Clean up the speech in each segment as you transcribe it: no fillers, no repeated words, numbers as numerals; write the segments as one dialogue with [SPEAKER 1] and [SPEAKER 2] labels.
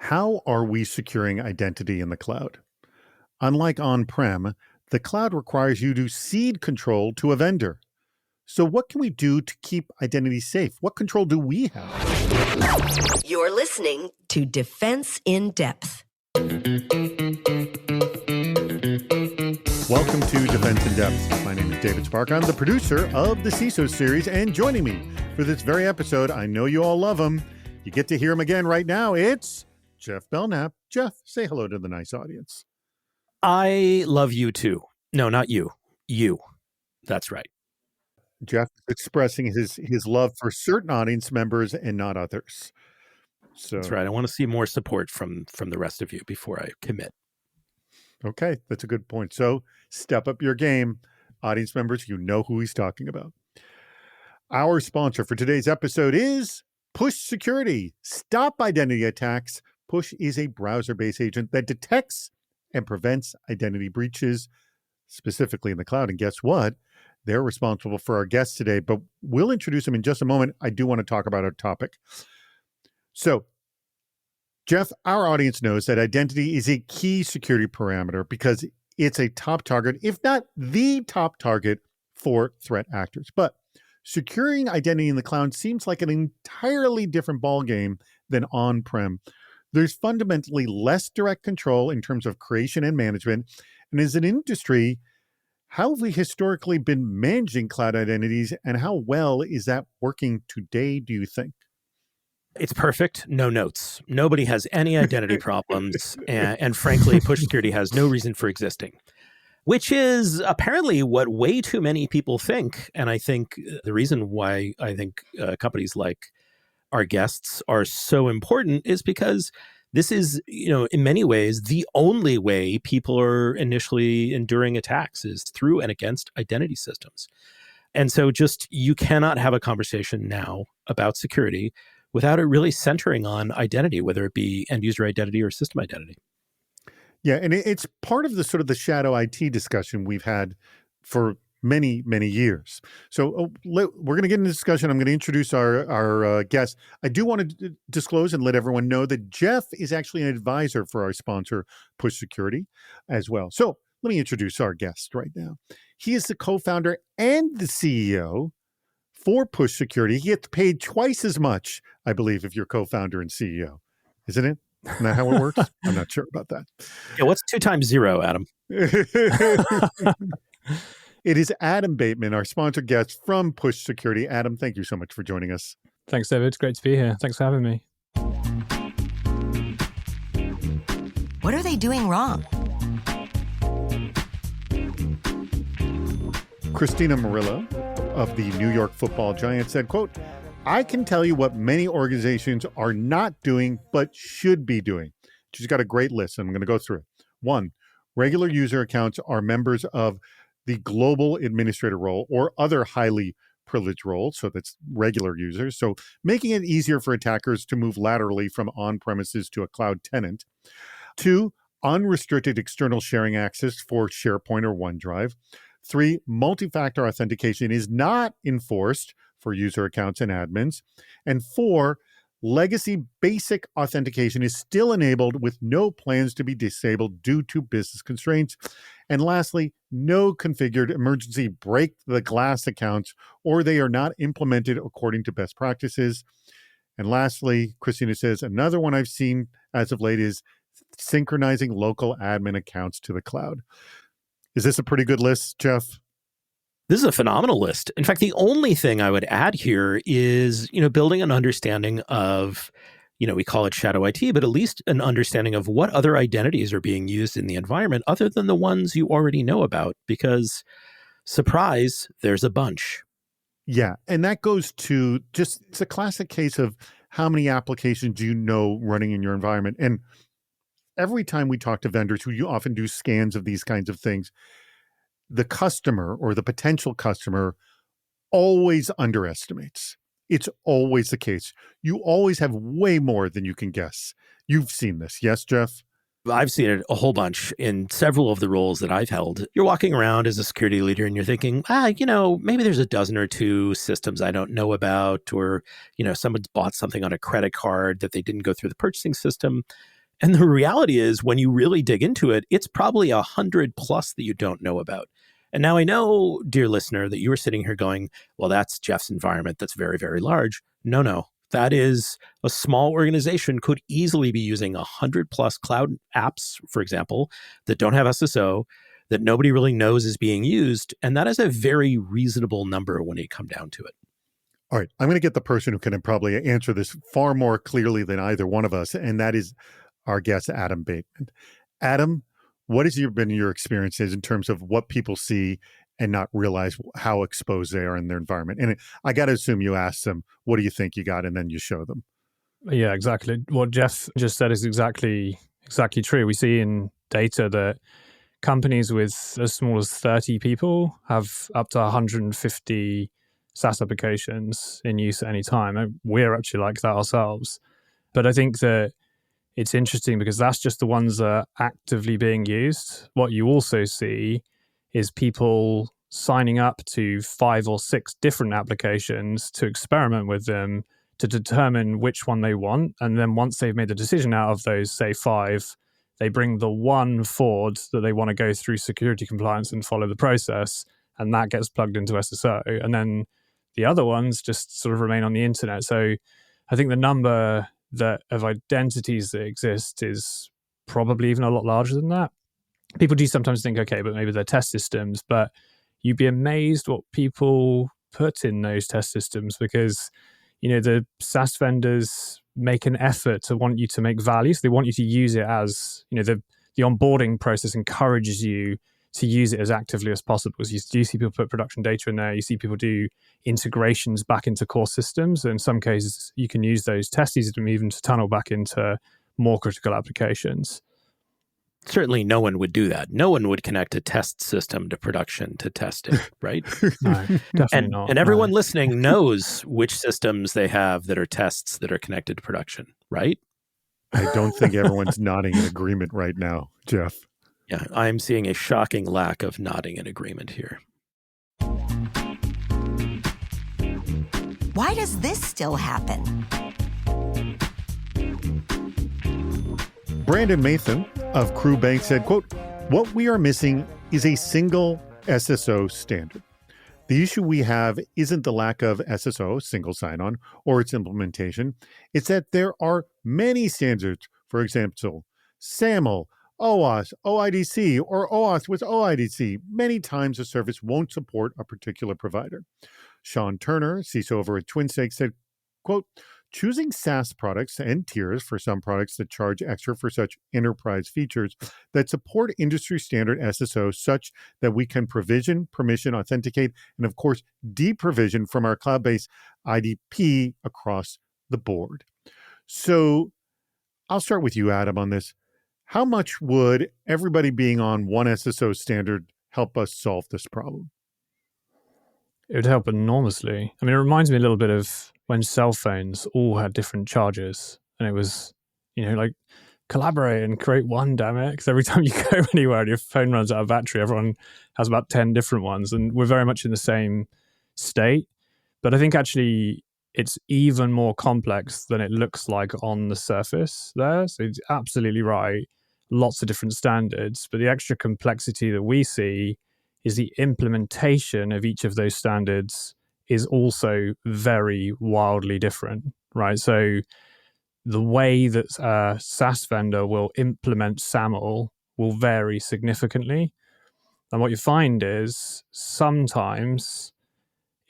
[SPEAKER 1] How are we securing identity in the cloud? Unlike on-prem, the cloud requires you to cede control to a vendor. So what can we do to keep identity safe? What control do we have?
[SPEAKER 2] You're listening to Defense in Depth.
[SPEAKER 1] Welcome to Defense in Depth. My name is David Spark. I'm the producer of the CISO series, and joining me for this very episode, I know you all love him. You get to hear him again right now. It's Geoff Belknap. Geoff, say hello to the nice audience.
[SPEAKER 3] I love you too. No, not you. You. That's right.
[SPEAKER 1] Geoff is expressing his love for certain audience members and not others. So
[SPEAKER 3] that's right. I want to see more support from the rest of you before I commit.
[SPEAKER 1] Okay, that's a good point. So step up your game. Audience members, you know who he's talking about. Our sponsor for today's episode is Push Security. Stop identity attacks. Push is a browser-based agent that detects and prevents identity breaches, specifically in the cloud. And guess what? They're responsible for our guest today, but we'll introduce them in just a moment. I do want to talk about our topic. So, Geoff, our audience knows that identity is a key security parameter because it's a top target, if not the top target, for threat actors. But securing identity in the cloud seems like an entirely different ballgame than on-prem. There's fundamentally less direct control in terms of creation and management. And as an industry, how have we historically been managing cloud identities, and how well is that working today, do you think?
[SPEAKER 3] It's perfect. No notes. Nobody has any identity problems. And frankly, Push Security has no reason for existing, which is apparently what way too many people think. And I think the reason why I think companies like our guests are so important is because this is, in many ways, the only way people are initially enduring attacks is through and against identity systems. And so you cannot have a conversation now about security without it really centering on identity, whether it be end user identity or system identity.
[SPEAKER 1] Yeah, and it's part of the sort of the shadow IT discussion we've had for many, many years. So we're going to get into discussion. I'm going to introduce our guest. I do want to disclose and let everyone know that Geoff is actually an advisor for our sponsor, Push Security, as well. So let me introduce our guest right now. He is the co-founder and the CEO for Push Security. He gets paid twice as much, I believe, if you're co-founder and CEO. Isn't it? Isn't that how it works? I'm not sure about that.
[SPEAKER 3] Yeah, what's 2 times 0, Adam?
[SPEAKER 1] It is Adam Bateman, our sponsored guest from Push Security. Adam, thank you so much for joining us.
[SPEAKER 4] Thanks, David. It's great to be here. Thanks for having me.
[SPEAKER 2] What are they doing wrong?
[SPEAKER 1] Christina Murillo of the New York Football Giants said, quote, "I can tell you what many organizations are not doing but should be doing." She's got a great list, and I'm going to go through it. 1, regular user accounts are members of the global administrator role or other highly privileged roles, so that's regular users. So making it easier for attackers to move laterally from on-premises to a cloud tenant. 2, unrestricted external sharing access for SharePoint or OneDrive. 3, multi-factor authentication is not enforced for user accounts and admins. And 4, legacy basic authentication is still enabled with no plans to be disabled due to business constraints. And lastly, no configured emergency break the glass accounts, or they are not implemented according to best practices. And lastly, Christina says, another one I've seen as of late is synchronizing local admin accounts to the cloud. Is this a pretty good list, Geoff?
[SPEAKER 3] This is a phenomenal list. In fact, the only thing I would add here is, building an understanding of, we call it shadow IT, but at least an understanding of what other identities are being used in the environment other than the ones you already know about, because surprise, there's a bunch.
[SPEAKER 1] Yeah. And that goes to it's a classic case of how many applications you know running in your environment. And every time we talk to vendors who you often do scans of these kinds of things, the customer or the potential customer always underestimates. It's always the case. You always have way more than you can guess. You've seen this. Yes, Geoff?
[SPEAKER 3] I've seen it a whole bunch in several of the roles that I've held. You're walking around as a security leader and you're thinking, maybe there's a dozen or two systems I don't know about, or, someone's bought something on a credit card that they didn't go through the purchasing system. And the reality is, when you really dig into it, it's probably 100 plus that you don't know about. And now I know, dear listener, that you were sitting here going, well, that's Geoff's environment. That's very, very large. No. That is a small organization could easily be using 100 plus cloud apps, for example, that don't have SSO, that nobody really knows is being used. And that is a very reasonable number when you come down to it.
[SPEAKER 1] All right. I'm going to get the person who can probably answer this far more clearly than either one of us, and that is our guest, Adam Bateman. Adam, what has been your experiences in terms of what people see and not realize how exposed they are in their environment? And I got to assume you ask them, what do you think you got? And then you show them.
[SPEAKER 4] Yeah, exactly. What Geoff just said is exactly true. We see in data that companies with as small as 30 people have up to 150 SaaS applications in use at any time. We're actually like that ourselves. But I think that it's interesting because that's just the ones that are actively being used. What you also see is people signing up to 5 or 6 different applications to experiment with them to determine which one they want. And then once they've made the decision out of those, say 5, they bring the one forward that they want to go through security compliance and follow the process, and that gets plugged into SSO. And then the other ones just sort of remain on the internet. So I think the number of identities that exist is probably even a lot larger than that. People do sometimes think, okay, but maybe they're test systems, but you'd be amazed what people put in those test systems because, the SaaS vendors make an effort to want you to make value. So they want you to use it as, the onboarding process encourages you to use it as actively as possible. So you do see people put production data in there. You see people do integrations back into core systems. And in some cases, you can use those test systems even to tunnel back into more critical applications.
[SPEAKER 3] Certainly no one would do that. No one would connect a test system to production to test it, right?
[SPEAKER 4] No, definitely not.
[SPEAKER 3] And everyone listening knows which systems they have that are tests that are connected to production, right?
[SPEAKER 1] I don't think everyone's nodding in agreement right now, Geoff.
[SPEAKER 3] Yeah, I'm seeing a shocking lack of nodding in agreement here.
[SPEAKER 2] Why does this still happen?
[SPEAKER 1] Brandon Mathan of Crew Bank said, quote, what we are missing is a single SSO standard. The issue we have isn't the lack of SSO, single sign-on, or its implementation. It's that there are many standards, for example, SAML, OAuth, OIDC, or OAuth with OIDC. Many times a service won't support a particular provider. Sean Turner, CISO over at TwinStakes, said, quote, choosing SaaS products and tiers for some products that charge extra for such enterprise features that support industry standard SSO such that we can provision, permission, authenticate, and of course, deprovision from our cloud-based IDP across the board. So I'll start with you, Adam, on this. How much would everybody being on one SSO standard help us solve this problem?
[SPEAKER 4] It would help enormously. I mean, it reminds me a little bit of when cell phones all had different chargers, and it was, like collaborate and create one, damn it. Because every time you go anywhere and your phone runs out of battery, everyone has about 10 different ones, and we're very much in the same state. But I think actually it's even more complex than it looks like on the surface there. So it's absolutely right. Lots of different standards, but the extra complexity that we see is the implementation of each of those standards is also very wildly different, right? So the way that a SaaS vendor will implement SAML will vary significantly. And what you find is sometimes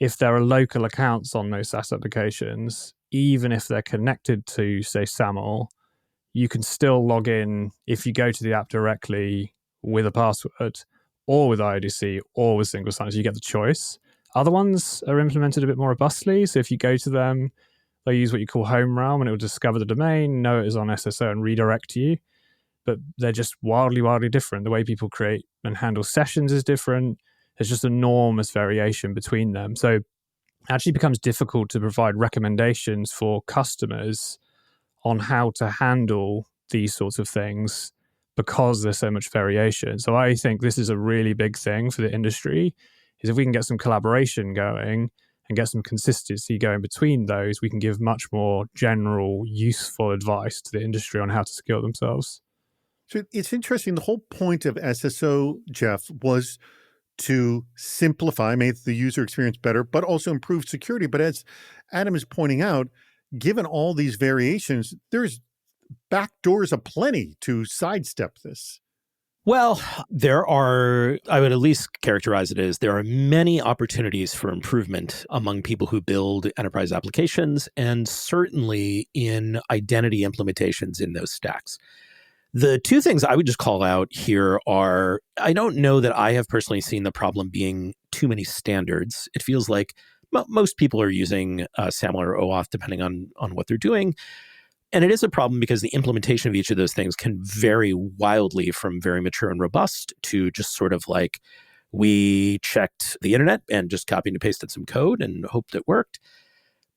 [SPEAKER 4] if there are local accounts on those SaaS applications, even if they're connected to, say, SAML, you can still log in if you go to the app directly with a password or with IDC or with single sign-on. So you get the choice. Other ones are implemented a bit more robustly. So if you go to them, they use what you call home realm and it will discover the domain, know it is on SSO and redirect you. But they're just wildly, wildly different. The way people create and handle sessions is different. There's just enormous variation between them. So it actually becomes difficult to provide recommendations for customers on how to handle these sorts of things because there's so much variation. So I think this is a really big thing for the industry, is if we can get some collaboration going and get some consistency going between those, we can give much more general, useful advice to the industry on how to secure themselves.
[SPEAKER 1] So it's interesting. The whole point of SSO, Geoff, was to simplify, make the user experience better, but also improve security. But as Adam is pointing out, given all these variations, there's backdoors aplenty to sidestep this.
[SPEAKER 3] Well, there are, I would at least characterize it as, there are many opportunities for improvement among people who build enterprise applications, and certainly in identity implementations in those stacks. The two things I would just call out here are, I don't know that I have personally seen the problem being too many standards. It feels like most people are using SAML or OAuth depending on what they're doing. And it is a problem because the implementation of each of those things can vary wildly from very mature and robust to just sort of like, we checked the internet and just copied and pasted some code and hoped it worked.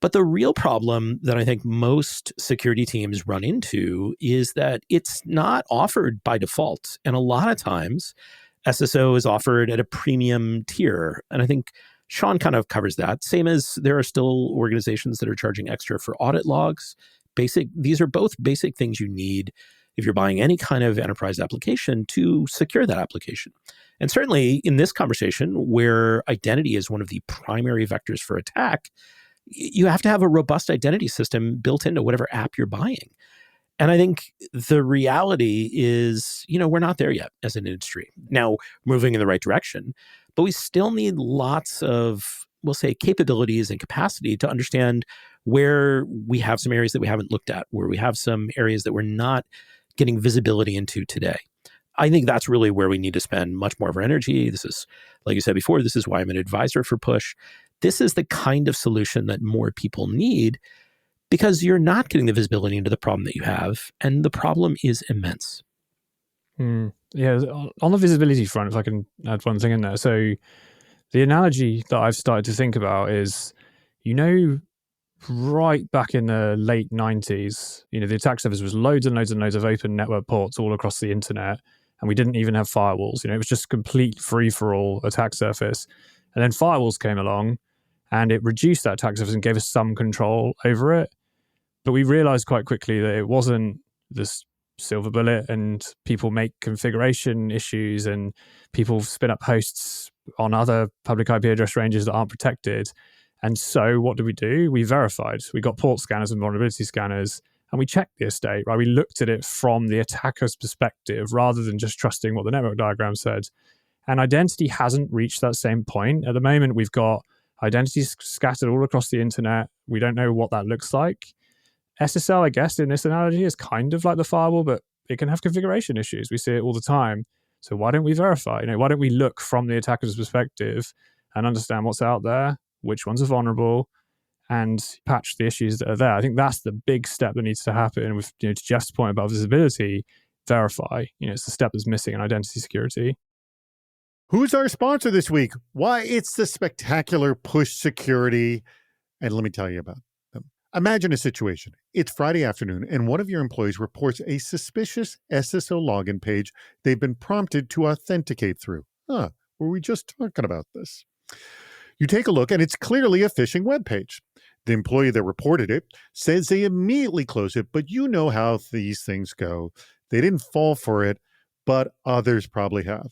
[SPEAKER 3] But the real problem that I think most security teams run into is that it's not offered by default. And a lot of times, SSO is offered at a premium tier. And I think Sean kind of covers that. Same as there are still organizations that are charging extra for audit logs. These are both basic things you need if you're buying any kind of enterprise application to secure that application. And certainly in this conversation, where identity is one of the primary vectors for attack, you have to have a robust identity system built into whatever app you're buying. And I think the reality is, we're not there yet as an industry. Now, moving in the right direction, but we still need lots of, we'll say, capabilities and capacity to understand where we have some areas that we haven't looked at, where we have some areas that we're not getting visibility into today. I think that's really where we need to spend much more of our energy. This is, like you said before, this is why I'm an advisor for Push. This is the kind of solution that more people need because you're not getting the visibility into the problem that you have, and the problem is immense.
[SPEAKER 4] Yeah, on the visibility front, if I can add one thing in there. So the analogy that I've started to think about is, right back in the late 90s, the attack surface was loads and loads and loads of open network ports all across the internet, and we didn't even have firewalls. It was just complete free-for-all attack surface. And then firewalls came along, and it reduced that attack surface and gave us some control over it. But we realized quite quickly that it wasn't this silver bullet, and people make configuration issues, and people spin up hosts on other public IP address ranges that aren't protected. And so what do? We verified. We got port scanners and vulnerability scanners, and we checked the estate, right? We looked at it from the attacker's perspective rather than just trusting what the network diagram said. And identity hasn't reached that same point. At the moment, we've got identities scattered all across the internet. We don't know what that looks like. SSL, I guess, in this analogy is kind of like the firewall, but it can have configuration issues. We see it all the time. So why don't we verify? Why don't we look from the attacker's perspective and understand what's out there, which ones are vulnerable, and patch the issues that are there? I think that's the big step that needs to happen. With to Geoff's point about visibility, verify. It's the step that's missing in identity security.
[SPEAKER 1] Who's our sponsor this week? Why, it's the spectacular Push Security. And let me tell you about them. Imagine a situation. It's Friday afternoon, and one of your employees reports a suspicious SSO login page they've been prompted to authenticate through. Were we just talking about this? You take a look, and it's clearly a phishing web page. The employee that reported it says they immediately close it, but you know how these things go. They didn't fall for it, but others probably have.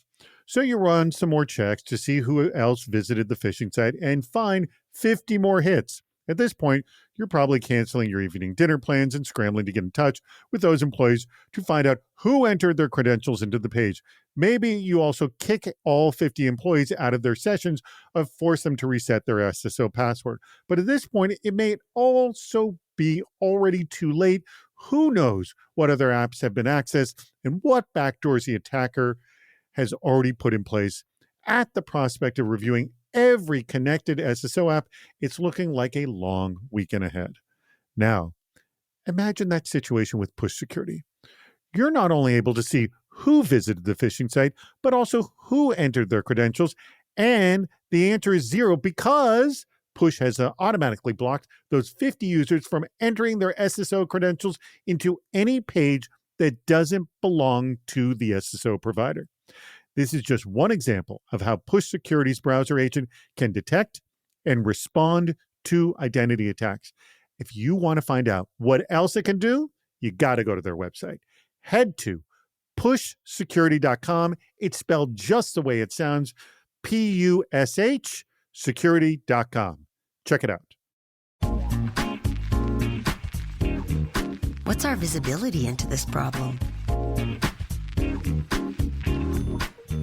[SPEAKER 1] So you run some more checks to see who else visited the phishing site and find 50 more hits. At this point, you're probably canceling your evening dinner plans and scrambling to get in touch with those employees to find out who entered their credentials into the page. Maybe you also kick all 50 employees out of their sessions or force them to reset their SSO password. But at this point, it may also be already too late. Who knows what other apps have been accessed and what backdoors the attacker has already put in place. At the prospect of reviewing every connected SSO app, it's looking like a long weekend ahead. Now, imagine that situation with Push Security. You're not only able to see who visited the phishing site, but also who entered their credentials, and the answer is 0 because Push has automatically blocked those 50 users from entering their SSO credentials into any page that doesn't belong to the SSO provider. This is just one example of how Push Security's browser agent can detect and respond to identity attacks. If you want to find out what else it can do, you got to go to their website. Head to pushsecurity.com. It's spelled just the way it sounds, PUSH security.com. Check it out.
[SPEAKER 2] What's our visibility into this problem?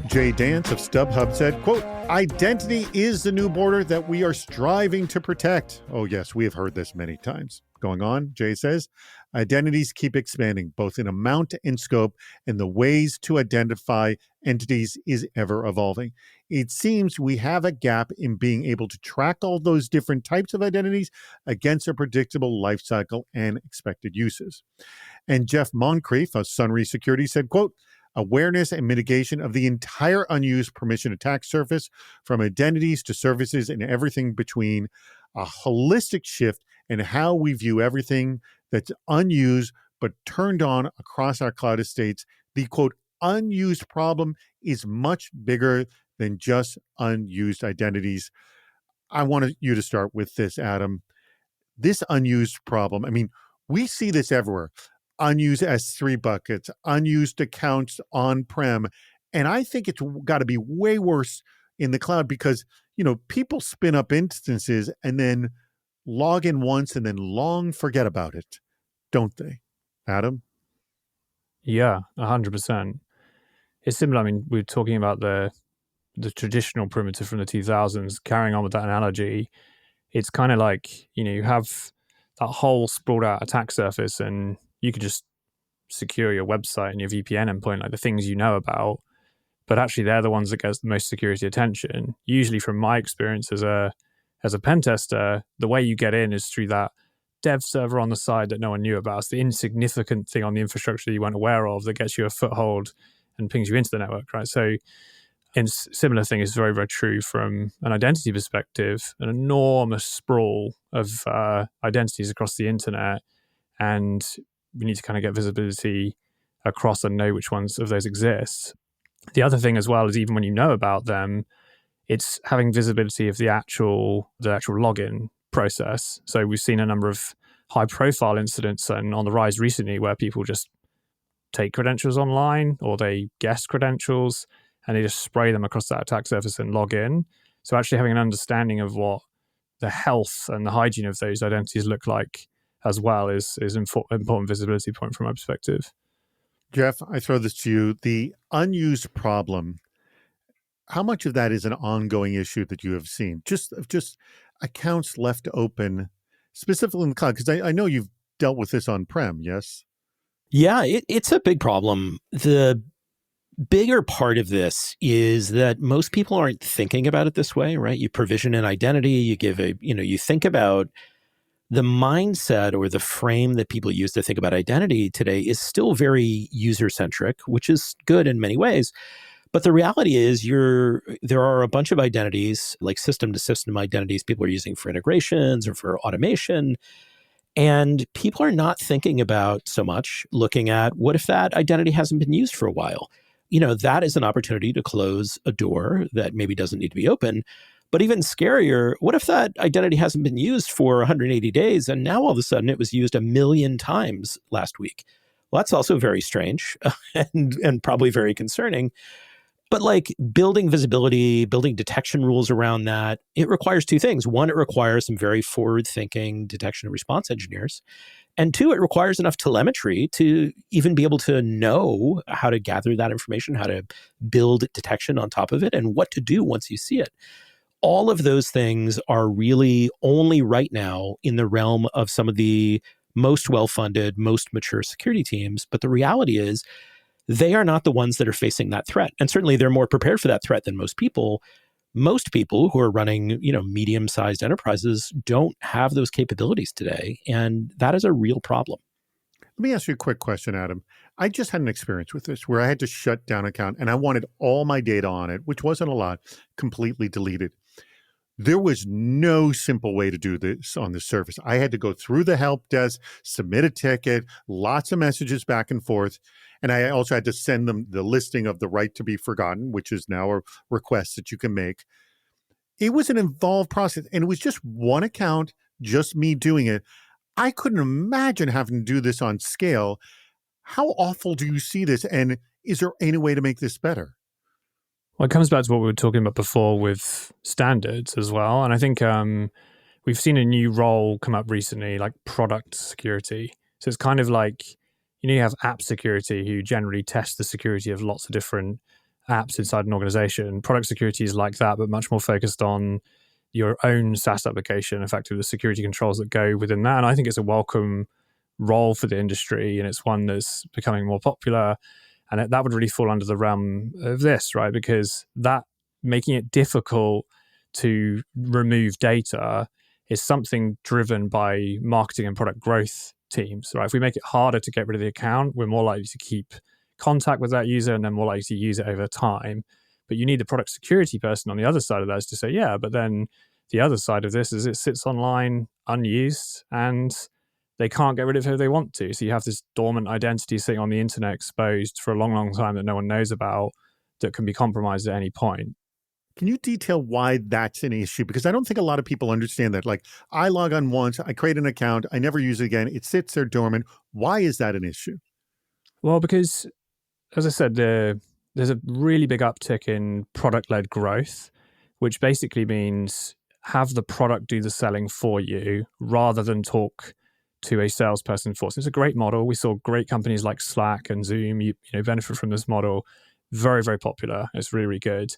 [SPEAKER 1] Jay Dance of StubHub said, quote, identity is the new border that we are striving to protect. Oh, yes, we have heard this many times. Going on, Jay says, identities keep expanding, both in amount and scope, and the ways to identify entities is ever evolving. It seems we have a gap in being able to track all those different types of identities against a predictable life cycle and expected uses. And Jeff Moncrief of Sunry Security said, quote, awareness and mitigation of the entire unused permission attack surface, from identities to services and everything between, a holistic shift in how we view everything that's unused but turned on across our cloud estates. The, quote, unused problem is much bigger than just unused identities. I want you to start with this, Adam. This unused problem, I mean, we see this everywhere. Unused S3 buckets, unused accounts on-prem. And I think it's got to be way worse in the cloud because, people spin up instances and then log in once and then long forget about it, don't they? Adam?
[SPEAKER 4] Yeah, 100%. It's similar. I mean, we were talking about the traditional perimeter from the 2000s, carrying on with that analogy. It's kind of like, you have that whole sprawled out attack surface and you could just secure your website and your VPN endpoint, like the things you know about, but actually they're the ones that get the most security attention. Usually from my experience as a pen tester, the way you get in is through that dev server on the side that no one knew about. It's the insignificant thing on the infrastructure that you weren't aware of that gets you a foothold and pings you into the network, right? So, and similar thing is very, very true from an identity perspective, an enormous sprawl of identities across the internet, and we need to kind of get visibility across and know which ones of those exist. The other thing as well is, even when you know about them, it's having visibility of the actual login process. So we've seen a number of high profile incidents and on the rise recently where people just take credentials online or they guess credentials and they just spray them across that attack surface and log in. So actually having an understanding of what the health and the hygiene of those identities look like as well is important visibility point from my perspective.
[SPEAKER 1] Geoff, I throw this to you. The unused problem, how much of that is an ongoing issue that you have seen? Just accounts left open, specifically in the cloud? Because I know you've dealt with this on-prem, yes?
[SPEAKER 3] Yeah, it's a big problem. The bigger part of this is that most people aren't thinking about it this way, right? You provision an identity, you give you think about the mindset or the frame that people use to think about identity today is still very user-centric, which is good in many ways. But the reality is there are a bunch of identities, like system-to-system identities people are using for integrations or for automation. And people are not thinking about so much looking at what if that identity hasn't been used for a while? That is an opportunity to close a door that maybe doesn't need to be open. But even scarier, what if that identity hasn't been used for 180 days and now all of a sudden it was used 1 million times last week? Well, that's also very strange and probably very concerning. But like building visibility, building detection rules around that, it requires two things. One, it requires some very forward-thinking detection and response engineers. And two, it requires enough telemetry to even be able to know how to gather that information, how to build detection on top of it, and what to do once you see it. All of those things are really only right now in the realm of some of the most well-funded, most mature security teams. But the reality is they are not the ones that are facing that threat. And certainly they're more prepared for that threat than most people. Most people who are running, medium-sized enterprises don't have those capabilities today. And that is a real problem.
[SPEAKER 1] Let me ask you a quick question, Adam. I just had an experience with this where I had to shut down an account and I wanted all my data on it, which wasn't a lot, completely deleted. There was no simple way to do this on the surface. I had to go through the help desk, submit a ticket, lots of messages back and forth. And I also had to send them the listing of the right to be forgotten, which is now a request that you can make. It was an involved process, and it was just one account, just me doing it. I couldn't imagine having to do this on scale. How awful do you see this? And is there any way to make this better?
[SPEAKER 4] Well, it comes back to what we were talking about before with standards as well. And I think we've seen a new role come up recently, like product security. So it's kind of like, you have app security who generally test the security of lots of different apps inside an organization. Product security is like that, but much more focused on your own SaaS application, effectively the security controls that go within that. And I think it's a welcome role for the industry, and it's one that's becoming more popular. And that would really fall under the realm of this, right? Because that making it difficult to remove data is something driven by marketing and product growth teams, right? If we make it harder to get rid of the account, we're more likely to keep contact with that user and then more likely to use it over time. But you need the product security person on the other side of that to say, yeah, but then the other side of this is it sits online unused and they can't get rid of it if they want to. So you have this dormant identity sitting on the internet exposed for a long, long time that no one knows about that can be compromised at any point.
[SPEAKER 1] Can you detail why that's an issue? Because I don't think a lot of people understand that. Like, I log on once, I create an account, I never use it again. It sits there dormant. Why is that an issue?
[SPEAKER 4] Well, because, as I said, there's a really big uptick in product-led growth, which basically means have the product do the selling for you rather than talk to a salesperson for us. It's a great model. We saw great companies like Slack and Zoom, you benefit from this model. Very, very popular. It's really, really good.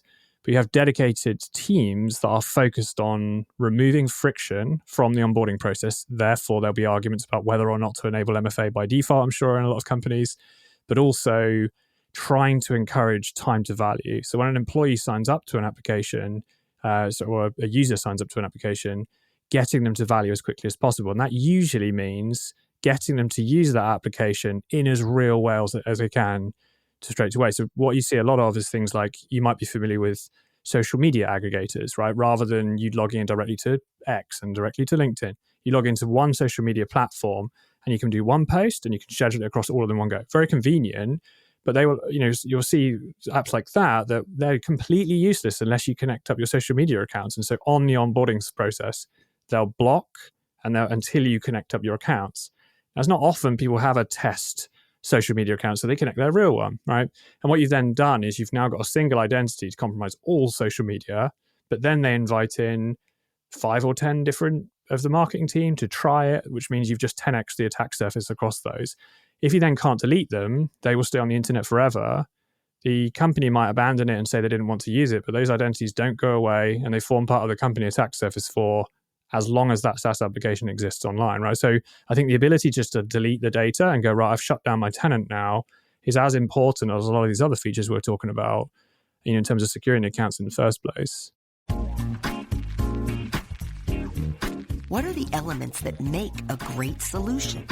[SPEAKER 4] But you have dedicated teams that are focused on removing friction from the onboarding process. Therefore, there'll be arguments about whether or not to enable MFA by default, I'm sure, in a lot of companies, but also trying to encourage time to value. So when an employee signs up to an application, or a user signs up to an application, getting them to value as quickly as possible. And that usually means getting them to use that application in as real ways as they can to straight away. So what you see a lot of is things like, you might be familiar with social media aggregators, right? Rather than you logging in directly to X and directly to LinkedIn, you log into one social media platform and you can do one post and you can schedule it across all of them in one go. Very convenient, but they will, you'll see apps like that they're completely useless unless you connect up your social media accounts. And so on the onboarding process, they'll block until you connect up your accounts. Now, it's not often people have a test social media account, so they connect their real one, right? And what you've then done is you've now got a single identity to compromise all social media, but then they invite in 5 or 10 different of the marketing team to try it, which means you've just 10x the attack surface across those. If you then can't delete them, they will stay on the internet forever. The company might abandon it and say they didn't want to use it, but those identities don't go away and they form part of the company attack surface for as long as that SaaS application exists online, right? So I think the ability just to delete the data and go, right, I've shut down my tenant now, is as important as a lot of these other features we're talking about, in terms of securing accounts in the first place.
[SPEAKER 2] What are the elements that make a great solution?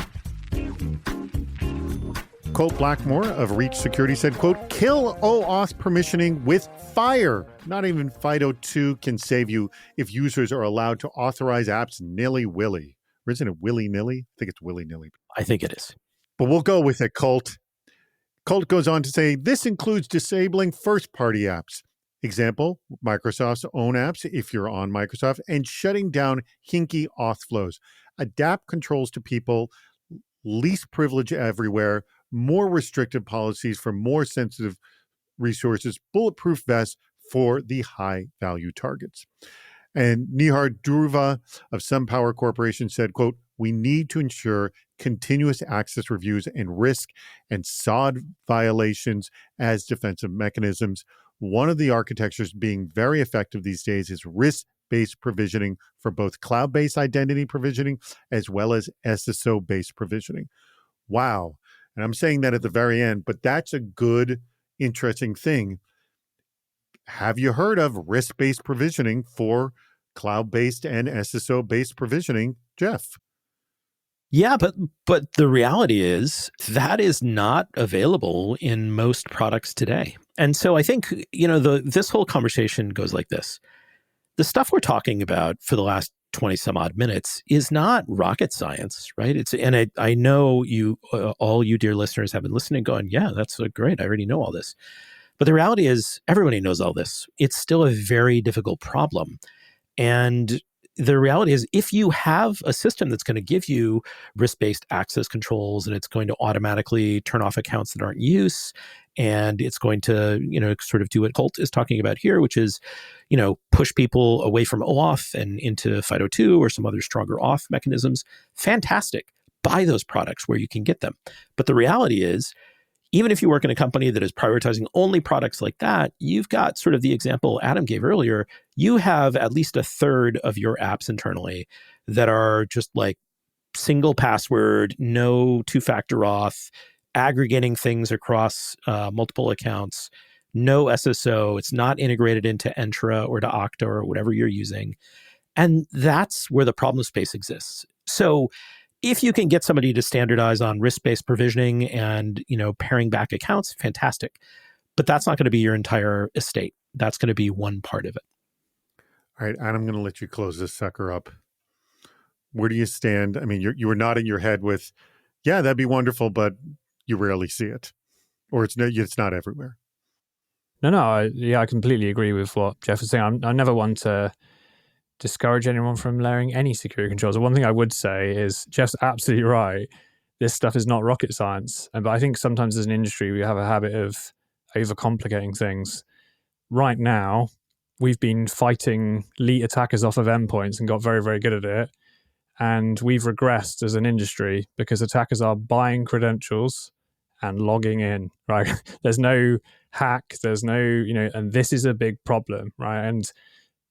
[SPEAKER 1] Colt Blackmore of Reach Security said, quote, kill OAuth permissioning with fire. Not even FIDO2 can save you if users are allowed to authorize apps nilly-willy. Or isn't it willy-nilly? I think it's willy-nilly.
[SPEAKER 3] I think it is.
[SPEAKER 1] But we'll go with it, Colt. Colt goes on to say, this includes disabling first-party apps. Example, Microsoft's own apps, if you're on Microsoft, and shutting down hinky auth flows. Adapt controls to people, least privilege everywhere, more restrictive policies for more sensitive resources, bulletproof vests for the high-value targets. And Nihar Dhruva of SunPower Corporation said, quote, we need to ensure continuous access reviews and risk and SOD violations as defensive mechanisms. One of the architectures being very effective these days is risk-based provisioning for both cloud-based identity provisioning as well as SSO-based provisioning. Wow. And I'm saying that at the very end, but that's a good, interesting thing. Have you heard of risk-based provisioning for cloud-based and SSO-based provisioning, Geoff?
[SPEAKER 3] Yeah, but the reality is that is not available in most products today. And so I think, this whole conversation goes like this. The stuff we're talking about for the last 20 some odd minutes is not rocket science, right? I know you, all you dear listeners have been listening going, yeah, that's great. I already know all this. But the reality is, everybody knows all this. It's still a very difficult problem. And the reality is, if you have a system that's going to give you risk-based access controls, and it's going to automatically turn off accounts that aren't in use, and it's going to, sort of do what Colt is talking about here, which is, push people away from OAuth and into FIDO2 or some other stronger auth mechanisms, fantastic. Buy those products where you can get them. But the reality is, even if you work in a company that is prioritizing only products like that, you've got sort of the example Adam gave earlier. You have at least a third of your apps internally that are just like single password, no two-factor auth, aggregating things across multiple accounts, no SSO. It's not integrated into Entra or to Okta or whatever you're using. And that's where the problem space exists. So if you can get somebody to standardize on risk-based provisioning and, paring back accounts, fantastic. But that's not going to be your entire estate. That's going to be one part of it.
[SPEAKER 1] All right, Adam, I'm going to let you close this sucker up. Where do you stand? I mean, you were nodding your head with, yeah, that'd be wonderful, but you rarely see it. Or it's not everywhere.
[SPEAKER 4] No, I completely agree with what Geoff is saying. I never want to discourage anyone from layering any security controls. The one thing I would say is Geoff's absolutely right. This stuff is not rocket science. But I think sometimes as an industry, we have a habit of overcomplicating things. Right now, we've been fighting elite attackers off of endpoints and got very, very good at it. And we've regressed as an industry because attackers are buying credentials and logging in, right? There's no hack, there's no, and this is a big problem, right? And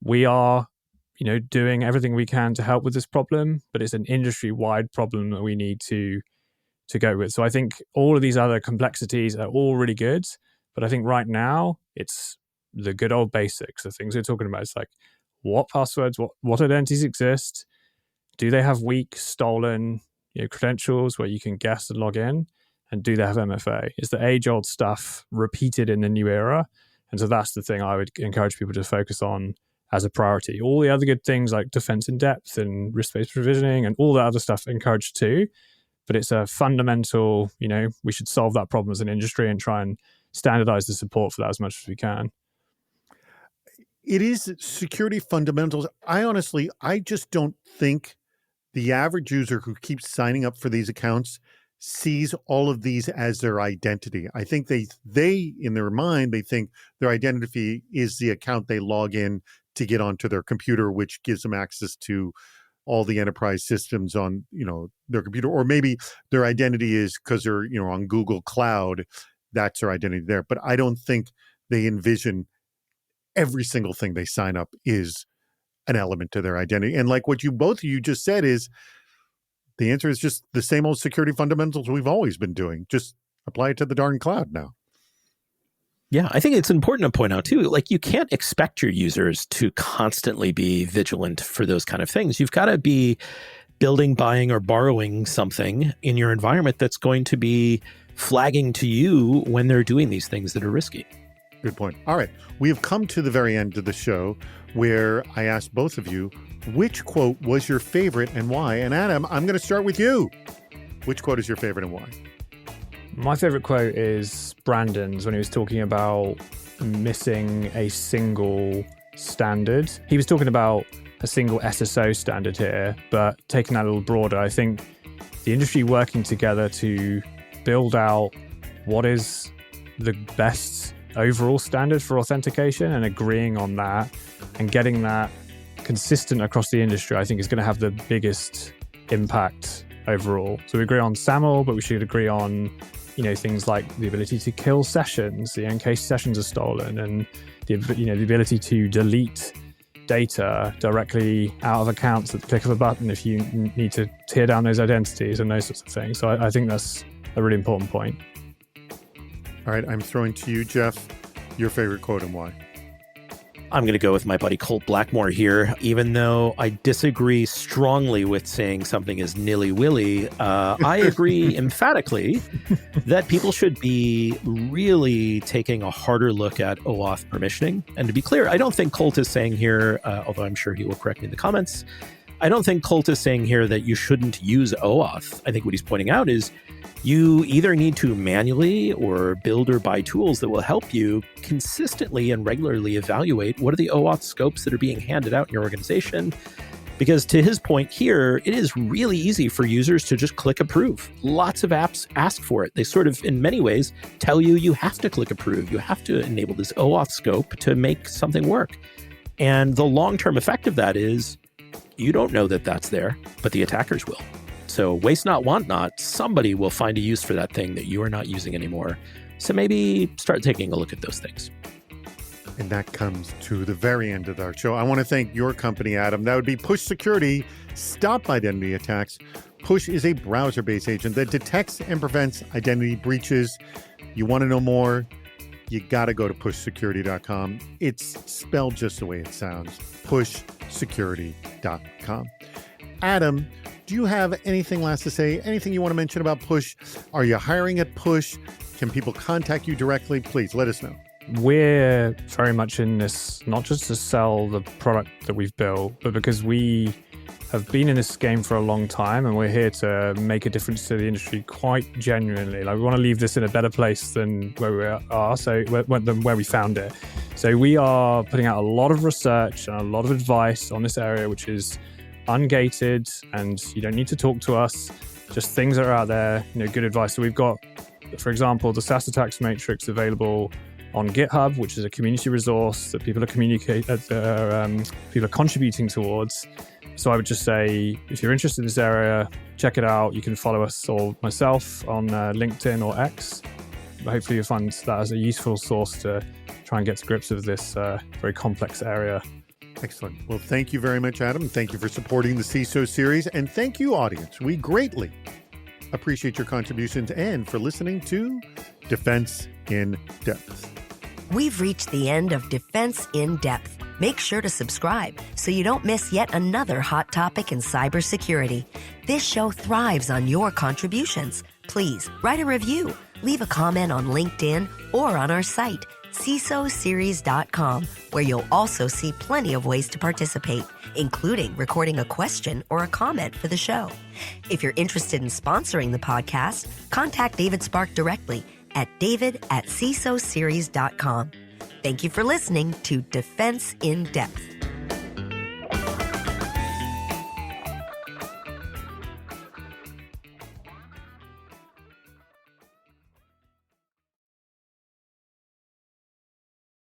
[SPEAKER 4] we are doing everything we can to help with this problem, but it's an industry-wide problem that we need to go with. So I think all of these other complexities are all really good, but I think right now it's the good old basics, the things we're talking about. It's like, what passwords, what identities exist? Do they have weak, stolen credentials where you can guess and log in? And do they have MFA? Is the age-old stuff repeated in the new era? And so that's the thing I would encourage people to focus on as a priority. All the other good things like defense in depth and risk-based provisioning and all that other stuff encouraged too. But it's a fundamental, we should solve that problem as an industry and try and standardize the support for that as much as we can.
[SPEAKER 1] It is security fundamentals. I just don't think the average user who keeps signing up for these accounts sees all of these as their identity. I think they in their mind, they think their identity is the account they log in to get onto their computer, which gives them access to all the enterprise systems on, their computer. Or maybe their identity is because they're, on Google Cloud, that's their identity there. But I don't think they envision every single thing they sign up is an element to their identity. And like what both of you just said is, the answer is just the same old security fundamentals we've always been doing. Just apply it to the darn cloud now.
[SPEAKER 3] Yeah, I think it's important to point out too, like you can't expect your users to constantly be vigilant for those kind of things. You've got to be building, buying, or borrowing something in your environment that's going to be flagging to you when they're doing these things that are risky.
[SPEAKER 1] Good point. All right. We have come to the very end of the show where I asked both of you, which quote was your favorite and why? And Adam, I'm going to start with you. Which quote is your favorite and why?
[SPEAKER 4] My favorite quote is Brandon's when he was talking about missing a single standard. He was talking about a single SSO standard here, but taking that a little broader, I think the industry working together to build out what is the best overall standard for authentication and agreeing on that and getting that consistent across the industry, I think is going to have the biggest impact overall. So we agree on SAML, but we should agree on, things like the ability to kill sessions, in case sessions are stolen, and the ability to delete data directly out of accounts at the click of a button if you need to tear down those identities and those sorts of things. So I think that's a really important point.
[SPEAKER 1] All right, I'm throwing to you, Geoff, your favorite quote and why.
[SPEAKER 3] I'm going to go with my buddy Colt Blackmore here, even though I disagree strongly with saying something is nilly-willy. I agree emphatically that people should be really taking a harder look at OAuth permissioning. And to be clear, I don't think Colt is saying here, although I'm sure he will correct me in the comments, I don't think Colt is saying here that you shouldn't use OAuth. I think what he's pointing out is you either need to manually or build or buy tools that will help you consistently and regularly evaluate what are the OAuth scopes that are being handed out in your organization. Because to his point here, it is really easy for users to just click approve. Lots of apps ask for it. They sort of, in many ways, tell you you have to click approve. You have to enable this OAuth scope to make something work. And the long-term effect of that is you don't know that that's there, but the attackers will. So waste not, want not. Somebody will find a use for that thing that you are not using anymore. So maybe start taking a look at those things.
[SPEAKER 1] And that comes to the very end of our show. I want to thank your company, Adam. That would be Push Security. Stop identity attacks. Push is a browser-based agent that detects and prevents identity breaches. You want to know more? You got to go to pushsecurity.com. It's spelled just the way it sounds. Pushsecurity.com. Adam, do you have anything last to say? Anything you want to mention about Push? Are you hiring at Push? Can people contact you directly? Please let us know.
[SPEAKER 4] We're very much in this, not just to sell the product that we've built, but because we have been in this game for a long time and we're here to make a difference to the industry quite genuinely. Like, we want to leave this in a better place than where we are, than where we found it. So we are putting out a lot of research and a lot of advice on this area, which is ungated, and you don't need to talk to us, just things that are out there, good advice. So we've got, for example, the SaaS Attacks Matrix available on GitHub, which is a community resource that people are contributing towards. So I would just say, if you're interested in this area, check it out. You can follow us or myself on LinkedIn or X. Hopefully you'll find that as a useful source to try and get to grips with this very complex area.
[SPEAKER 1] Excellent. Well, thank you very much, Adam. Thank you for supporting the CISO series. And thank you, audience. We greatly appreciate your contributions and for listening to Defense in Depth.
[SPEAKER 2] We've reached the end of Defense in Depth. Make sure to subscribe so you don't miss yet another hot topic in cybersecurity. This show thrives on your contributions. Please write a review, leave a comment on LinkedIn or on our site, CISOseries.com, where you'll also see plenty of ways to participate, including recording a question or a comment for the show. If you're interested in sponsoring the podcast, contact David Spark directly at david@cisoseries.com. Thank you for listening to Defense in Depth.